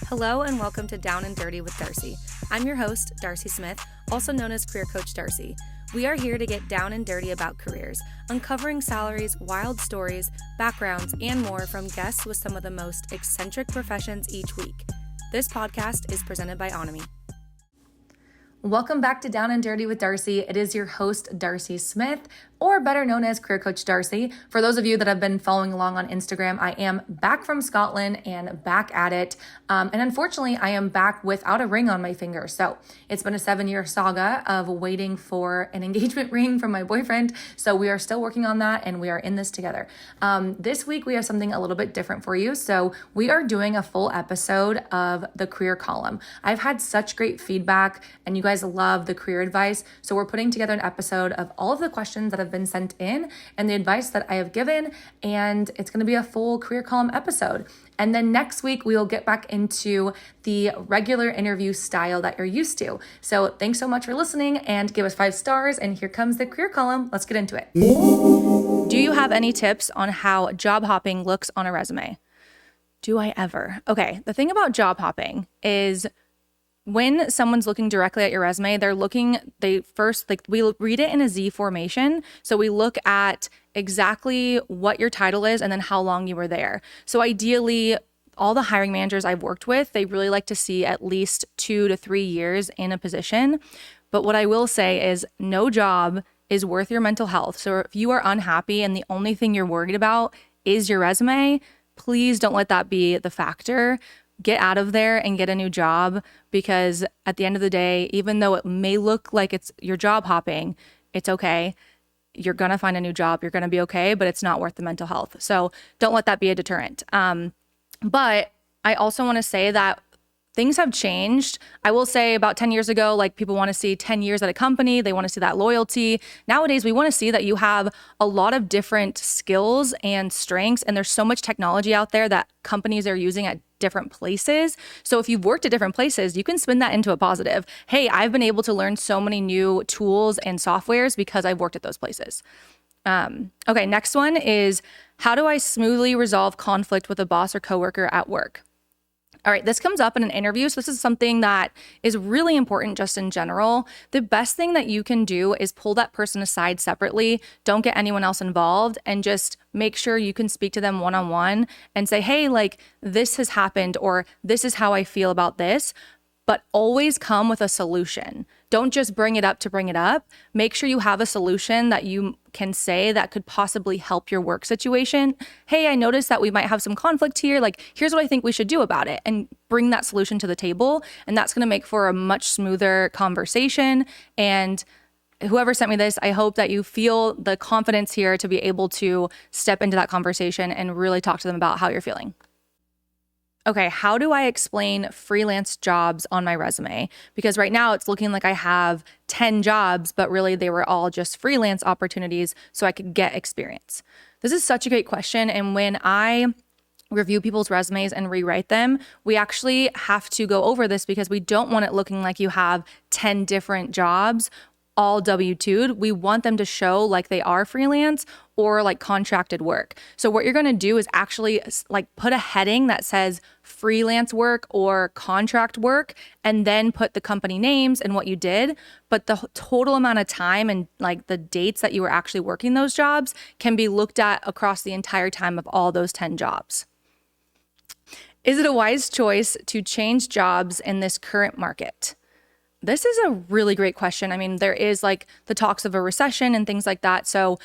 Hello and welcome to Down and Dirty with Darci. I'm your host, Darci Smith, also known as Career Coach Darci. We are here to get down and dirty about careers, uncovering salaries, wild stories, backgrounds, and more from guests with some of the most eccentric professions each week. This podcast is presented by Onami. Welcome back to Down and Dirty with Darci. It is your host, Darci Smith, or better known as Career Coach Darci. For those of you that have been following along on Instagram, I am back from Scotland and back at it. And unfortunately, I am back without a ring on my finger. So it's been a 7-year saga of waiting for an engagement ring from my boyfriend. So we are still working on that and we are in this together. This week, we have something a little bit different for you. So we are doing a full episode of the career column. I've had such great feedback and you guys love the career advice. So we're putting together an episode of all of the questions that have been sent in and the advice that I have given, and it's going to be a full career column episode. And then next week, we will get back into the regular interview style that you're used to. So thanks so much for listening and give us 5 stars. And here comes the career column. Let's get into it. Do you have any tips on how job hopping looks on a resume? Do I ever? Okay. The thing about job hopping is when someone's looking directly at your resume, we read it in a Z formation. So we look at exactly what your title is and then how long you were there. So ideally, all the hiring managers I've worked with, they really like to see at least 2 to 3 years in a position. But what I will say is no job is worth your mental health. So if you are unhappy and the only thing you're worried about is your resume, please don't let that be the factor. Get out of there and get a new job, because at the end of the day, even though it may look like it's your job hopping, it's okay. You're going to find a new job. You're going to be okay, but it's not worth the mental health. So don't let that be a deterrent. But I also want to say that things have changed. I will say about 10 years ago, like people want to see 10 years at a company. They want to see that loyalty. Nowadays, we want to see that you have a lot of different skills and strengths. And there's so much technology out there that companies are using at different places. So if you've worked at different places, you can spin that into a positive. Hey, I've been able to learn so many new tools and softwares because I've worked at those places. Okay, next one is, how do I smoothly resolve conflict with a boss or coworker at work? All right, this comes up in an interview. So this is something that is really important just in general. The best thing that you can do is pull that person aside separately. Don't get anyone else involved and just make sure you can speak to them one-on-one and say, hey, like this has happened, or this is how I feel about this. But always come with a solution. Don't just bring it up to bring it up. Make sure you have a solution that you can say that could possibly help your work situation. Hey, I noticed that we might have some conflict here. Like, here's what I think we should do about it. And bring that solution to the table. And that's going to make for a much smoother conversation. And whoever sent me this, I hope that you feel the confidence here to be able to step into that conversation and really talk to them about how you're feeling. Okay, how do I explain freelance jobs on my resume? Because right now it's looking like I have 10 jobs, but really they were all just freelance opportunities so I could get experience. This is such a great question. And when I review people's resumes and rewrite them, we actually have to go over this because we don't want it looking like you have 10 different jobs all W-2'd. We want them to show like they are freelance or like contracted work. So what you're going to do is actually like put a heading that says freelance work or contract work, and then put the company names and what you did. But the total amount of time and like the dates that you were actually working those jobs can be looked at across the entire time of all those 10 jobs. Is it a wise choice to change jobs in this current market? This is a really great question. I mean, there is like the talks of a recession and things like that. So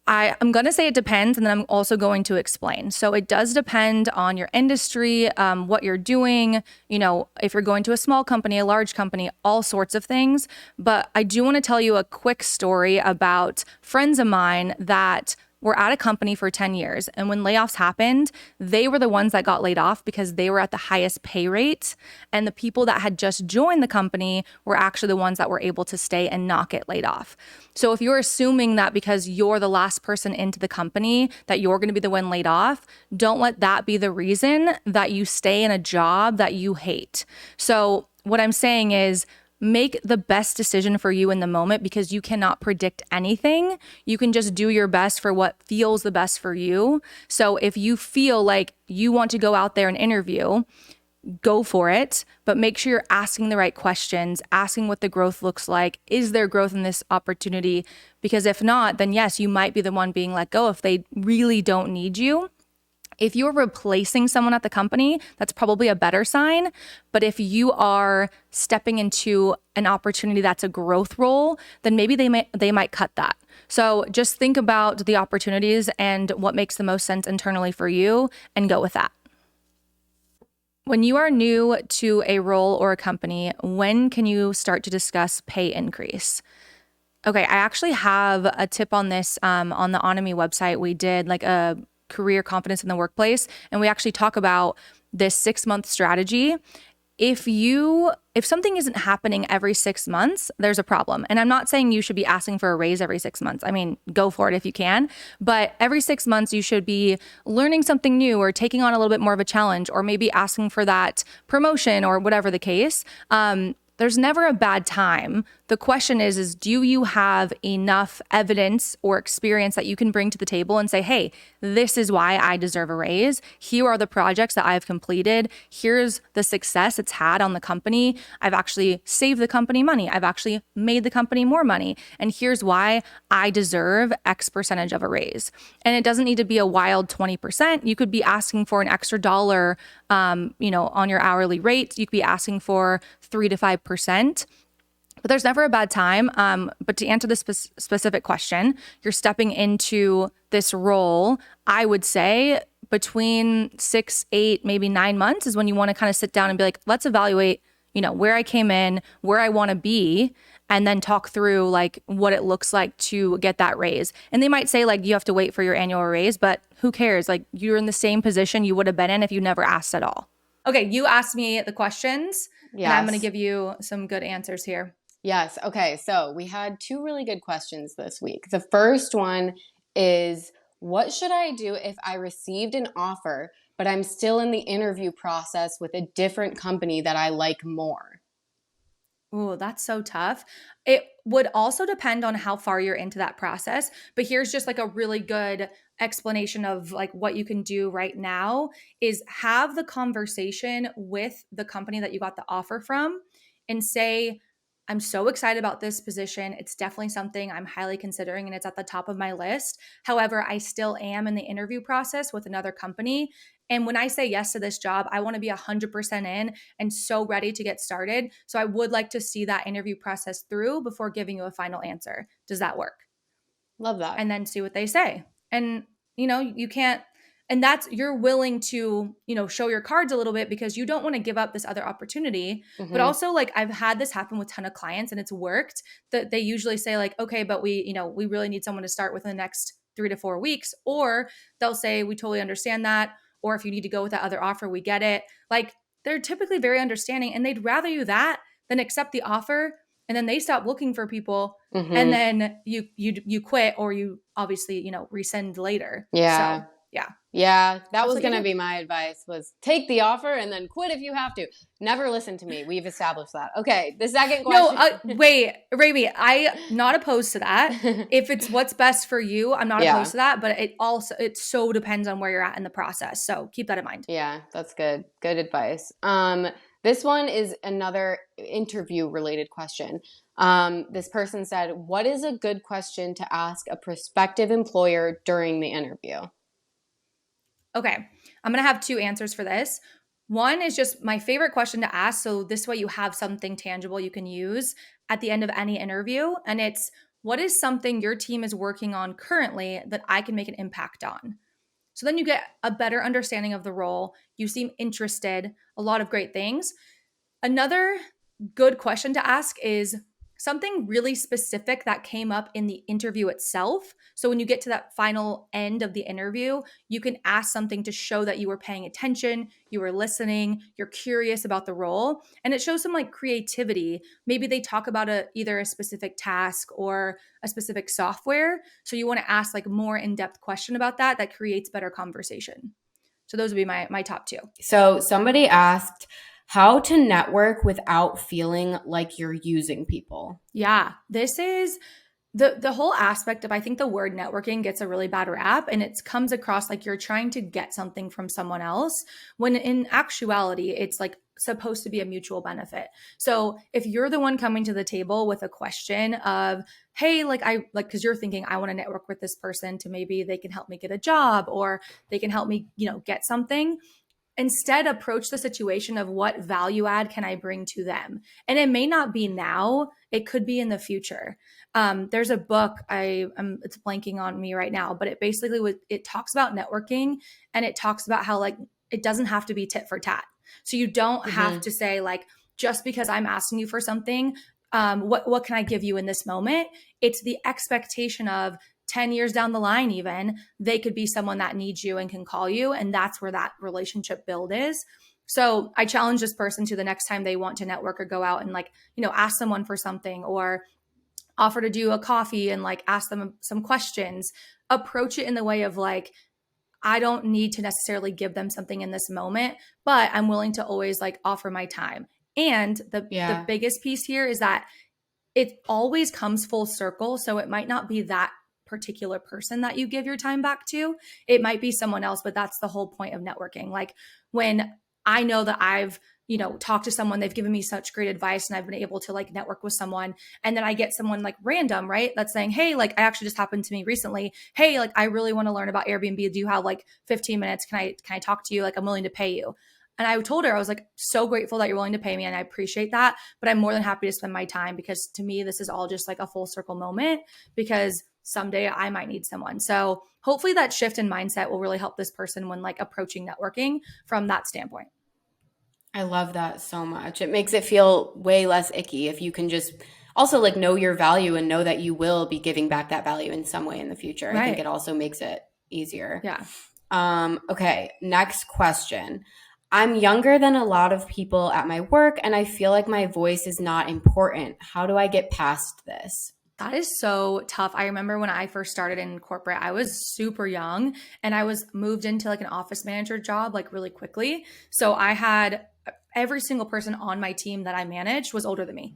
I'm going to say it depends, and then I'm also going to explain. So it does depend on your industry, what you're doing, you know, if you're going to a small company, a large company, all sorts of things. But I do want to tell you a quick story about friends of mine that were at a company for 10 years. And when layoffs happened, they were the ones that got laid off because they were at the highest pay rate. And the people that had just joined the company were actually the ones that were able to stay and not get laid off. So if you're assuming that because you're the last person into the company that you're going to be the one laid off, don't let that be the reason that you stay in a job that you hate. So what I'm saying is, make the best decision for you in the moment, because you cannot predict anything. You can just do your best for what feels the best for you. So if you feel like you want to go out there and interview, go for it, but make sure you're asking the right questions, asking what the growth looks like. Is there growth in this opportunity? Because if not, then yes, you might be the one being let go if they really don't need you. If you're replacing someone at the company, that's probably a better sign. But if you are stepping into an opportunity that's a growth role, then maybe they might cut that. So just think about the opportunities and what makes the most sense internally for you and go with that. When you are new to a role or a company, when can you start to discuss pay increase? Okay, I actually have a tip on this on the Onomy website. We did like a career confidence in the workplace, and we actually talk about this 6-month strategy. If something isn't happening every 6 months, there's a problem. And I'm not saying you should be asking for a raise every 6 months. I mean, go for it if you can. But every 6 months, you should be learning something new or taking on a little bit more of a challenge, or maybe asking for that promotion or whatever the case. There's never a bad time. The question is do you have enough evidence or experience that you can bring to the table and say, hey, this is why I deserve a raise. Here are the projects that I've completed. Here's the success it's had on the company. I've actually saved the company money. I've actually made the company more money. And here's why I deserve X percentage of a raise. And it doesn't need to be a wild 20%. You could be asking for an extra dollar, on your hourly rate. You could be asking for 3 to 5%. But there's never a bad time. But to answer this specific question, you're stepping into this role, I would say between 6, 8, maybe 9 months is when you want to kind of sit down and be like, let's evaluate, where I came in, where I want to be, and then talk through like what it looks like to get that raise. And they might say like, you have to wait for your annual raise, but who cares? Like you're in the same position you would have been in if you never asked at all. Okay, you asked me the questions. Yes. And I'm going to give you some good answers here. Yes. Okay. So we had 2 really good questions this week. The first one is, what should I do if I received an offer, but I'm still in the interview process with a different company that I like more? Ooh, that's so tough. It would also depend on how far you're into that process, but here's just like a really good explanation of like what you can do right now is have the conversation with the company that you got the offer from and say, I'm so excited about this position. It's definitely something I'm highly considering and it's at the top of my list. However, I still am in the interview process with another company. And when I say yes to this job, I want to be 100% in and so ready to get started. So I would like to see that interview process through before giving you a final answer. Does that work? Love that. And then see what they say. And, you can't, and that's, you're willing to, show your cards a little bit because you don't want to give up this other opportunity. Mm-hmm. But also like I've had this happen with a ton of clients and it's worked that they usually say like, okay, but we really need someone to start within the next 3 to 4 weeks. Or they'll say, we totally understand that. Or if you need to go with that other offer, we get it. Like they're typically very understanding and they'd rather you that than accept the offer. And then they stop looking for people. Mm-hmm. And then you quit or you obviously, rescind later. Yeah. So, yeah. Yeah, that was going to be my advice was take the offer and then quit if you have to. Never listen to me. We've established that. Okay, the second question. No, wait, Raimi, I'm not opposed to that. If it's what's best for you, I'm not opposed to that, but it so depends on where you're at in the process. So keep that in mind. Yeah, that's good. Good advice. This one is another interview related question. This person said, what is a good question to ask a prospective employer during the interview? Okay, I'm going to have 2 answers for this. One is just my favorite question to ask. So this way you have something tangible you can use at the end of any interview. And it's, what is something your team is working on currently that I can make an impact on? So then you get a better understanding of the role. You seem interested, a lot of great things. Another good question to ask is something really specific that came up in the interview itself. So when you get to that final end of the interview, you can ask something to show that you were paying attention, you were listening, you're curious about the role, and it shows some like creativity. Maybe they talk about either a specific task or a specific software. So you want to ask like more in-depth question about that creates better conversation. So those would be my top 2. So somebody asked, how to network without feeling like you're using people. Yeah, this is the whole aspect of, I think the word networking gets a really bad rap, and it comes across like you're trying to get something from someone else, when in actuality it's like supposed to be a mutual benefit. So if you're the one coming to the table with a question of, hey, like I like, because you're thinking I want to network with this person to maybe they can help me get a job, or they can help me, get something. Instead, approach the situation of what value add can I bring to them. And it may not be now, it could be in the future. There's a book, it's blanking on me right now, but it basically it talks about networking, and it talks about how like it doesn't have to be tit for tat. So you don't have to say like, just because I'm asking you for something, what can I give you in this moment? It's the expectation of 10 years down the line, even they could be someone that needs you and can call you. And that's where that relationship build is. So I challenge this person to, the next time they want to network or go out and like, ask someone for something, or offer to do a coffee and like ask them some questions, approach it in the way of like, I don't need to necessarily give them something in this moment, but I'm willing to always like offer my time. And the biggest piece here is that it always comes full circle. So it might not be that particular person that you give your time back to. It might be someone else, but that's the whole point of networking. Like when I know that I've, talked to someone, they've given me such great advice, and I've been able to like network with someone. And then I get someone like random, right? That's saying, hey, like I actually just happened to me recently. Hey, like I really want to learn about Airbnb. Do you have like 15 minutes? Can I talk to you? Like I'm willing to pay you. And I told her, I was like, so grateful that you're willing to pay me, and I appreciate that. But I'm more than happy to spend my time, because to me, this is all just like a full circle moment, because someday I might need someone. So hopefully that shift in mindset will really help this person when like approaching networking from that standpoint. I love that so much. It makes it feel way less icky if you can just also like know your value and know that you will be giving back that value in some way in the future. Right. I think it also makes it easier. Yeah. Okay. Next question. I'm younger than a lot of people at my work, and I feel like my voice is not important. How do I get past this? That is so tough. I remember when I first started in corporate, I was super young, and I was moved into like an office manager job like really quickly. So I had every single person on my team that I managed was older than me.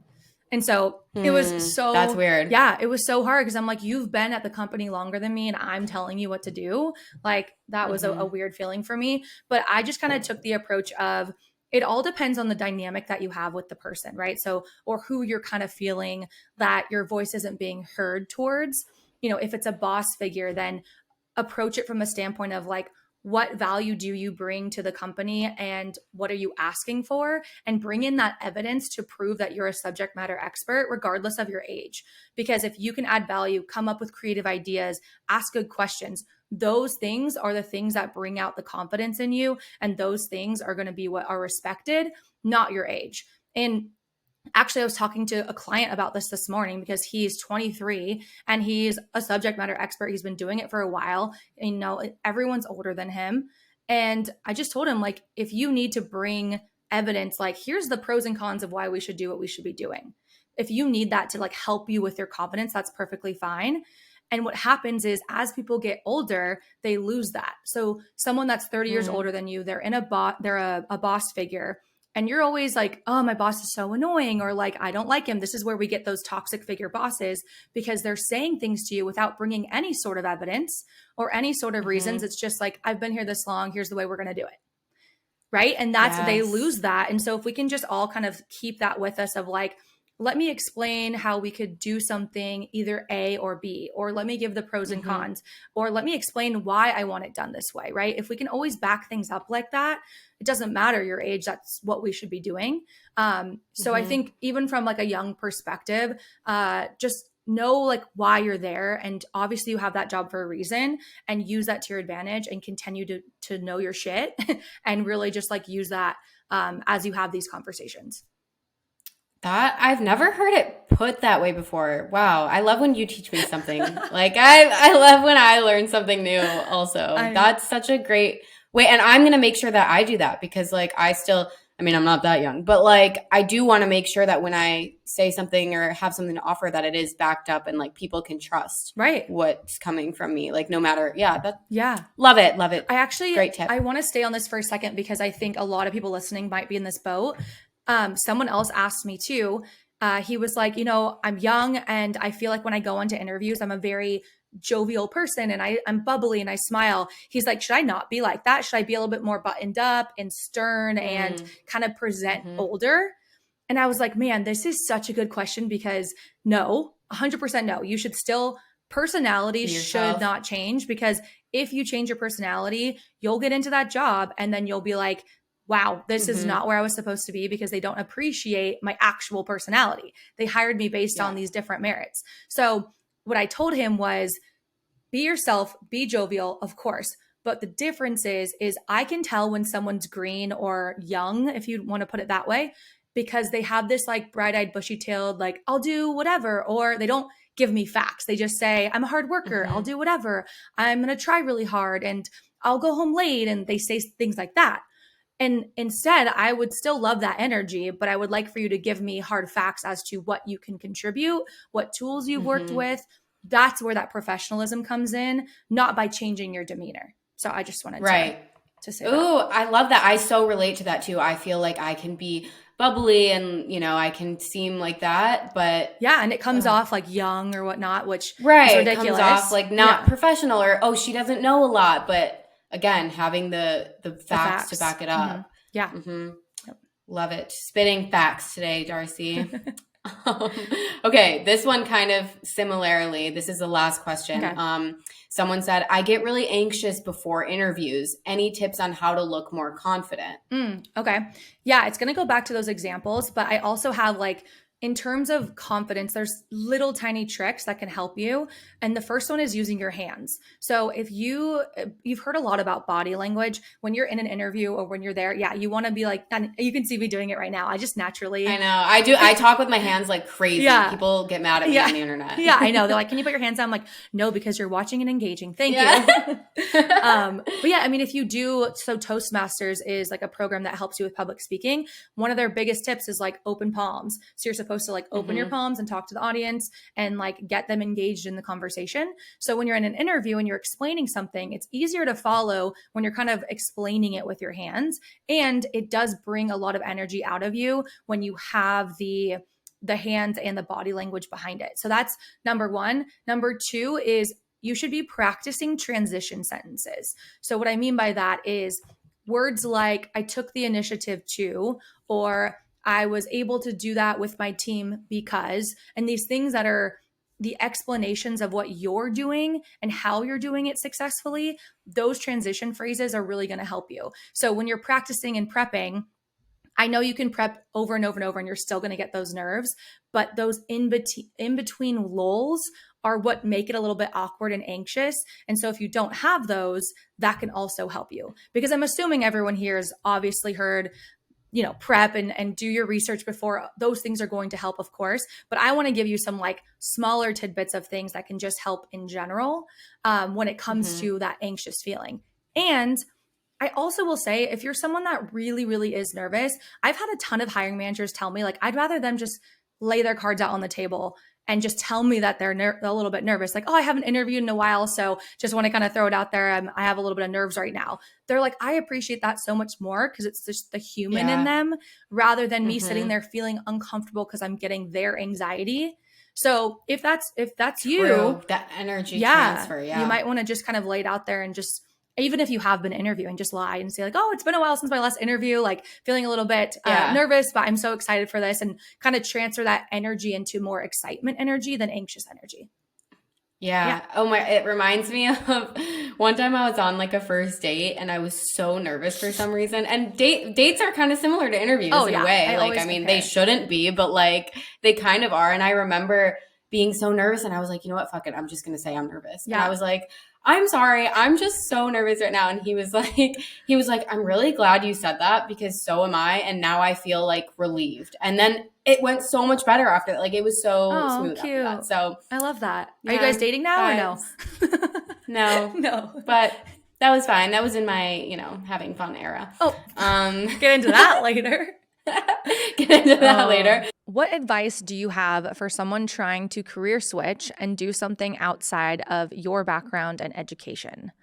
And so it was so, that's weird. Yeah, it was so hard, because I'm like, you've been at the company longer than me, and I'm telling you what to do. Like that was a weird feeling for me. But I just kind of took the approach of, it all depends on the dynamic that you have with the person, right? So, or who you're kind of feeling that your voice isn't being heard towards. If it's a boss figure, then approach it from a standpoint of like, what value do you bring to the company, and what are you asking for? And bring in that evidence to prove that you're a subject matter expert, regardless of your age. Because if you can add value, come up with creative ideas, ask good questions, those things are the things that bring out the confidence in you. And those things are going to be what are respected, not your age. And actually, I was talking to a client about this morning, because he's 23 and he's a subject matter expert. He's been doing it for a while. Everyone's older than him. And I just told him, like, if you need to bring evidence, like, here's the pros and cons of why we should do what we should be doing. If you need that to like help you with your confidence, that's perfectly fine. And what happens is, as people get older, they lose that. So someone that's 30 years older than you, they're a boss figure. And you're always like, oh, my boss is so annoying, or like, I don't like him. This is where we get those toxic figure bosses, because they're saying things to you without bringing any sort of evidence or any sort of reasons. It's just like, I've been here this long. Here's the way we're going to do it. Right. And they lose that. And so if we can just all kind of keep that with us of like, let me explain how we could do something either A or B, or let me give the pros and cons, or let me explain why I want it done this way, right? If we can always back things up like that, it doesn't matter your age, that's what we should be doing. So I think even from like a young perspective, just know like why you're there. And obviously you have that job for a reason, and use that to your advantage, and continue to know your shit and really just like use that as you have these conversations. That I've never heard it put that way before. Wow. I love when you teach me something. Like I love when I learn something new also. That's such a great way. And I'm going to make sure that I do that, because like I'm not that young, but like I do want to make sure that when I say something or have something to offer, that it is backed up and like people can trust what's coming from me. Like no matter. Love it. Love it. Great tip. I want to stay on this for a second, because I think a lot of people listening might be in this boat. Someone else asked me too, He was like, I'm young and I feel like when I go into interviews, I'm a very jovial person and I'm bubbly and I smile. He's like, should I not be like that? Should I be a little bit more buttoned up and stern and kind of present older? And I was like, man, this is such a good question because no, 100% no. You should still, personality should not change, because if you change your personality, you'll get into that job and then you'll be like, wow, this is not where I was supposed to be, because they don't appreciate my actual personality. They hired me based on these different merits. So what I told him was, be yourself, be jovial, of course. But the difference is I can tell when someone's green or young, if you want to put it that way, because they have this like bright-eyed, bushy-tailed, like, I'll do whatever, or they don't give me facts. They just say, I'm a hard worker. I'll do whatever. I'm going to try really hard and I'll go home late. And they say things like that. And instead, I would still love that energy, but I would like for you to give me hard facts as to what you can contribute, what tools you've worked with. That's where that professionalism comes in, not by changing your demeanor. So I just wanted to say that. Ooh, I love that. I so relate to that too. I feel like I can be bubbly and, I can seem like that, but yeah, and it comes off like young or whatnot, which is ridiculous. It comes off like not professional, or, she doesn't know a lot, but again, having the facts to back it up. Yeah. Yep. Love it. Spitting facts today, Darci. Okay, this one kind of similarly. This is the last question. Okay. Someone said, I get really anxious before interviews. Any tips on how to look more confident? Okay. Yeah, it's going to go back to those examples, but I also have in terms of confidence, there's little tiny tricks that can help you. And the first one is using your hands. So if you've heard a lot about body language when you're in an interview or when you're there, you want to be like, and you can see me doing it right now. I just naturally. I know. I do. I talk with my hands like crazy. Yeah. People get mad at me on the internet. Yeah, I know. They're like, can you put your hands down? I'm like, no, because you're watching and engaging. Thank you. But yeah, I mean, if you do, so Toastmasters is like a program that helps you with public speaking. One of their biggest tips is like open palms. So you're supposed to open your palms and talk to the audience and get them engaged in the conversation. So when you're in an interview and you're explaining something, it's easier to follow when you're kind of explaining it with your hands. And it does bring a lot of energy out of you when you have the hands and the body language behind it. So that's number one. Number two is you should be practicing transition sentences. So what I mean by that is words like, I took the initiative to, or I was able to do that with my team because, and these things that are the explanations of what you're doing and how you're doing it successfully, those transition phrases are really going to help you. So when you're practicing and prepping, I know you can prep over and over and over and you're still going to get those nerves, but those in between lulls are what make it a little bit awkward and anxious. And so if you don't have those, that can also help you. Because I'm assuming everyone here has obviously heard prep and do your research before. Those things are going to help, of course, but I want to give you some smaller tidbits of things that can just help in general when it comes to that anxious feeling. And I also will say, if you're someone that really, really is nervous, I've had a ton of hiring managers tell me I'd rather them just lay their cards out on the table and just tell me that they're a little bit nervous. I haven't interviewed in a while, so just want to kind of throw it out there. I have a little bit of nerves right now. They're like, I appreciate that so much more because it's just the human in them rather than me sitting there feeling uncomfortable because I'm getting their anxiety. So if that's you, that energy transfer, you might want to just kind of lay it out there and just, even if you have been interviewing, just lie and say oh, it's been a while since my last interview, feeling a little bit nervous, but I'm so excited for this, and kind of transfer that energy into more excitement energy than anxious energy. Yeah. Oh my, it reminds me of one time I was on a first date and I was so nervous for some reason. And dates are kind of similar to interviews in a way. They shouldn't be, but they kind of are. And I remember being so nervous and I was like, you know what, fuck it. I'm just going to say I'm nervous. Yeah. And I was like, I'm sorry, I'm just so nervous right now. And he was like, I'm really glad you said that because so am I. And now I feel relieved. And then it went so much better after that. It was so smooth cute. After that. So I love that. Are you guys dating now or no? No. But that was fine. That was in my, having fun era. Oh, get into that later. What advice do you have for someone trying to career switch and do something outside of your background and education?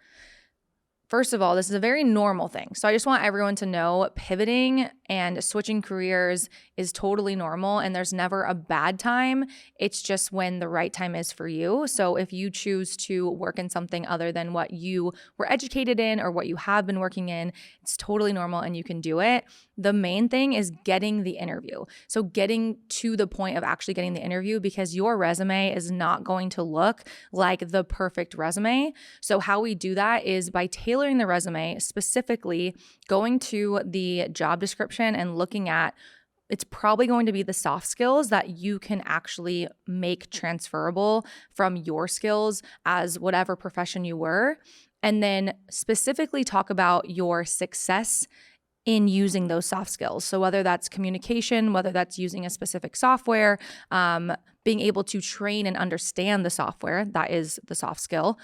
First of all, this is a very normal thing. So I just want everyone to know pivoting and switching careers is totally normal, and there's never a bad time. It's just when the right time is for you. So if you choose to work in something other than what you were educated in or what you have been working in, it's totally normal and you can do it. The main thing is getting the interview. So getting to the point of actually getting the interview, because your resume is not going to look like the perfect resume. So how we do that is by tailoring the resume, specifically going to the job description and looking at, it's probably going to be the soft skills that you can actually make transferable from your skills as whatever profession you were. And then specifically talk about your success in using those soft skills. So whether that's communication, whether that's using a specific software, being able to train and understand the software, that is the soft skill,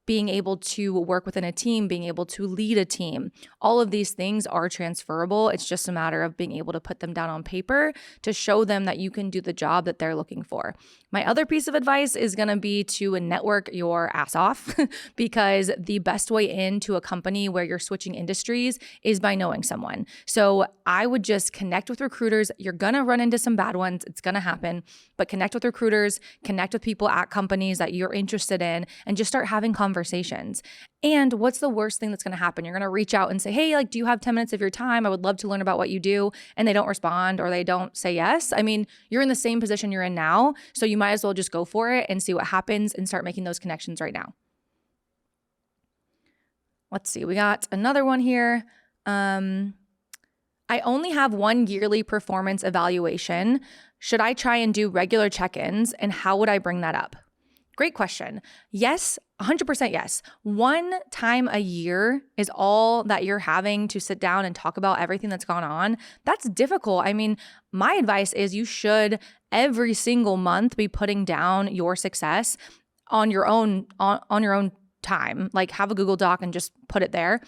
being able to work within a team, being able to lead a team. All of these things are transferable. It's just a matter of being able to put them down on paper to show them that you can do the job that they're looking for. My other piece of advice is going to be to network your ass off because the best way into a company where you're switching industries is by knowing someone. So I would just connect with recruiters. You're going to run into some bad ones. It's going to happen, but connect with recruiters, connect with people at companies that you're interested in, and just start having conversations. And what's the worst thing that's going to happen? You're going to reach out and say, hey, like, do you have 10 minutes of your time? I would love to learn about what you do. And they don't respond or they don't say yes. I mean, you're in the same position you're in now. So you might as well just go for it and see what happens and start making those connections right now. Let's see. We got another one here. I only have one yearly performance evaluation. Should I try and do regular check-ins? And how would I bring that up? Great question. Yes, 100% yes. One time a year is all that you're having to sit down and talk about everything that's gone on. That's difficult. I mean, my advice is you should every single month be putting down your success on your own on your own time. Like have a Google Doc and just put it there.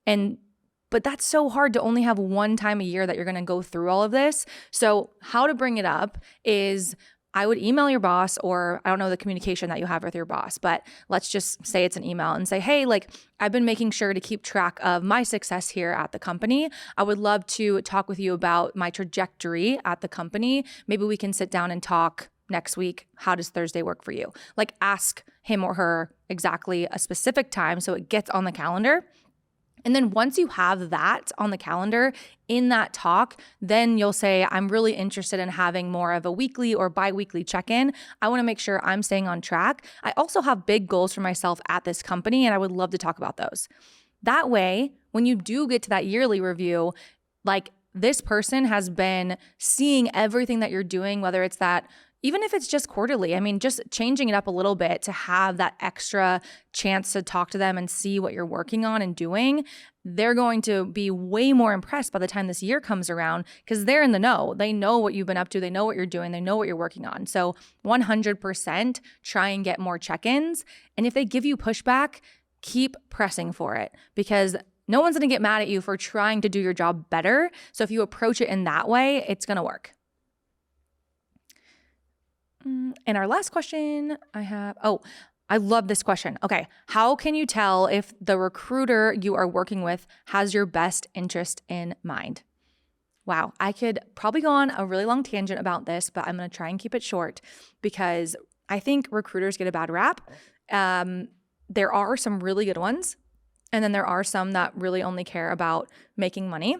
But that's so hard to only have one time a year that you're going to go through all of this. So how to bring it up is I would email your boss, or I don't know the communication that you have with your boss, but let's just say it's an email and say, hey, like I've been making sure to keep track of my success here at the company. I would love to talk with you about my trajectory at the company. Maybe we can sit down and talk next week. How does Thursday work for you? Like ask him or her exactly a specific time so it gets on the calendar. And then once you have that on the calendar in that talk, then you'll say, I'm really interested in having more of a weekly or bi-weekly check-in. I want to make sure I'm staying on track. I also have big goals for myself at this company, and I would love to talk about those. That way, when you do get to that yearly review, like this person has been seeing everything that you're doing, whether it's that, even if it's just quarterly, I mean, just changing it up a little bit to have that extra chance to talk to them and see what you're working on and doing, they're going to be way more impressed by the time this year comes around because they're in the know. They know what you've been up to. They know what you're doing. They know what you're working on. So 100% try and get more check-ins. And if they give you pushback, keep pressing for it because no one's going to get mad at you for trying to do your job better. So if you approach it in that way, it's going to work. And our last question I love this question. Okay. How can you tell if the recruiter you are working with has your best interest in mind? Wow. I could probably go on a really long tangent about this, but I'm going to try and keep it short because I think recruiters get a bad rap. There are some really good ones, and then there are some that really only care about making money.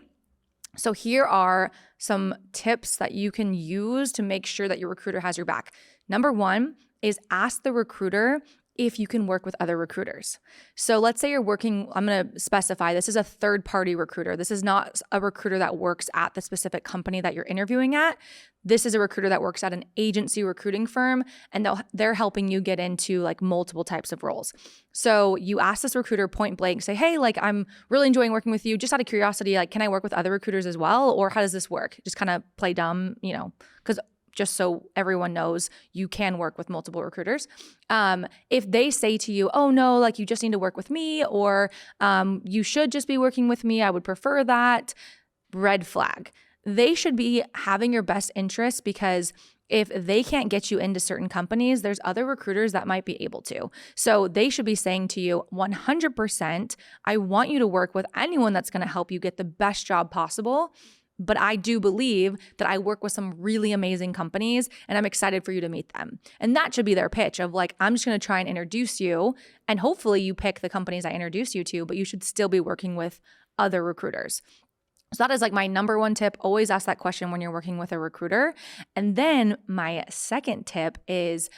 So here are some tips that you can use to make sure that your recruiter has your back. Number one is ask the recruiter if you can work with other recruiters. So let's say you're working, I'm going to specify, this is a third-party recruiter. This is not a recruiter that works at the specific company that you're interviewing at. This is a recruiter that works at an agency recruiting firm, and they're helping you get into like multiple types of roles. So you ask this recruiter point blank, say, hey, like I'm really enjoying working with you. Just out of curiosity, like, can I work with other recruiters as well? Or how does this work? Just kind of play dumb, because just so everyone knows you can work with multiple recruiters. If they say to you, oh no, like you just need to work with me, or you should just be working with me, I would prefer that, red flag. they should be having your best interest, because if they can't get you into certain companies, there's other recruiters that might be able to. So they should be saying to you, 100%, I want you to work with anyone that's going to help you get the best job possible. But I do believe that I work with some really amazing companies and I'm excited for you to meet them. And that should be their pitch of like, I'm just going to try and introduce you, and hopefully you pick the companies I introduce you to, but you should still be working with other recruiters. So that is like my number one tip. Always ask that question when you're working with a recruiter. And then my second tip is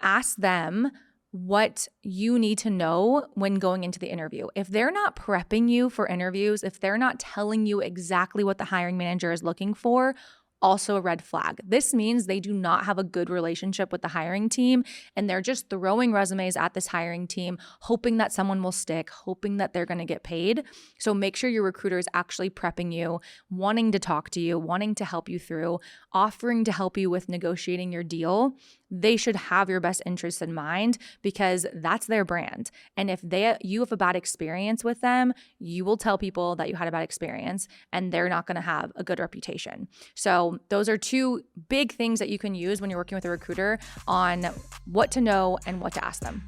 ask them what you need to know when going into the interview. If they're not prepping you for interviews, if they're not telling you exactly what the hiring manager is looking for, also a red flag. This means they do not have a good relationship with the hiring team, and they're just throwing resumes at this hiring team, hoping that someone will stick, hoping that they're going to get paid. So make sure your recruiter is actually prepping you, wanting to talk to you, wanting to help you through, offering to help you with negotiating your deal. They should have your best interests in mind, because that's their brand. And if you have a bad experience with them, you will tell people that you had a bad experience, and they're not going to have a good reputation. So those are two big things that you can use when you're working with a recruiter on what to know and what to ask them.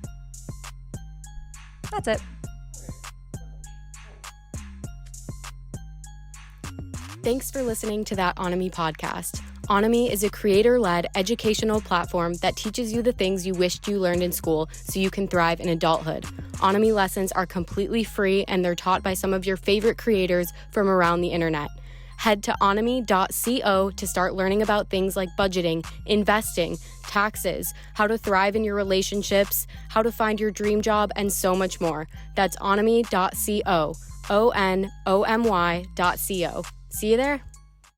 That's it. Thanks for listening to that Onomy podcast. Onomy is a creator-led educational platform that teaches you the things you wished you learned in school so you can thrive in adulthood. Onomy lessons are completely free, and they're taught by some of your favorite creators from around the internet. Head to onomy.co to start learning about things like budgeting, investing, taxes, how to thrive in your relationships, how to find your dream job, and so much more. That's onomy.co, onomy.co. See you there.